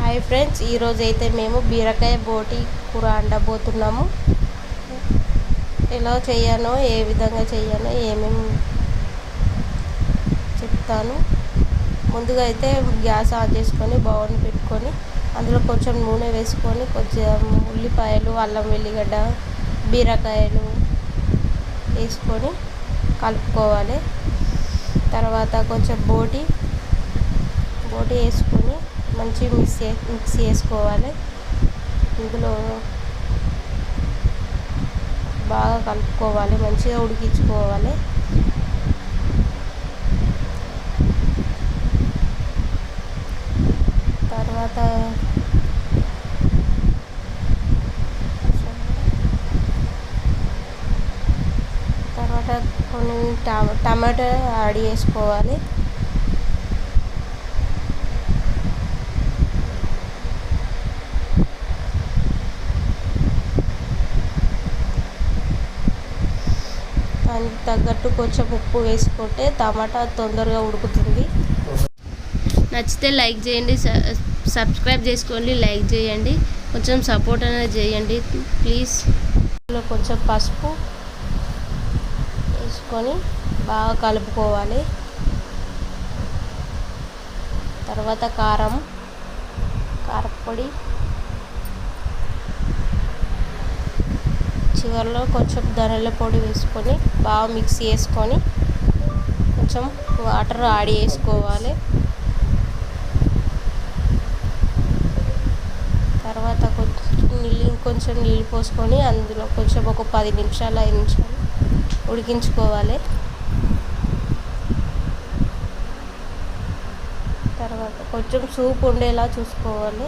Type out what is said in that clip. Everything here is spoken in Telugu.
హాయ్ ఫ్రెండ్స్, ఈరోజు అయితే మేము బీరకాయ బోటి కూర వండబోతున్నాము. ఎలా చేయాలో, ఏ విధంగా చేయాలో ఏమేమి చెప్తాను. ముందుగా అయితే గ్యాస్ ఆన్ చేసుకొని బౌల్ పెట్టుకొని అందులో కొంచెం నూనె వేసుకొని కొంచెం ఉల్లిపాయలు, అల్లం వెల్లిగడ్డ, బీరకాయలు వేసుకొని కలుపుకోవాలి. తర్వాత కొంచెం బోటి వేసుకొని మంచి మిక్స్ చేసుకోవాలి. ఇందులో బాగా కలుపుకోవాలి, మంచిగా ఉడికించుకోవాలి. తర్వాత కొన్ని టమాటా యాడ్ చేసుకోవాలి. దానికి తగ్గట్టు కొంచెం ఉప్పు వేసుకుంటే టమాటా తొందరగా ఉడుకుతుంది. నచ్చితే లైక్ చేయండి, సబ్స్క్రైబ్ చేసుకోండి, లైక్ చేయండి, కొంచెం సపోర్ట్ అనేది చేయండి ప్లీజ్. ఇందులో కొంచెం పసుపు వేసుకొని బాగా కలుపుకోవాలి. తర్వాత కారపొడి, చివరిలో కొంచెం ధనియాల పొడి వేసుకొని బాగా మిక్స్ చేసుకొని కొంచెం వాటర్ యాడ్ చేసుకోవాలి. తర్వాత కొంచెం నీళ్ళు పోసుకొని అందులో కొంచెం ఒక 5 నిమిషాలు ఉడికించుకోవాలి. తర్వాత కొంచెం సూప్ ఉండేలా చూసుకోవాలి.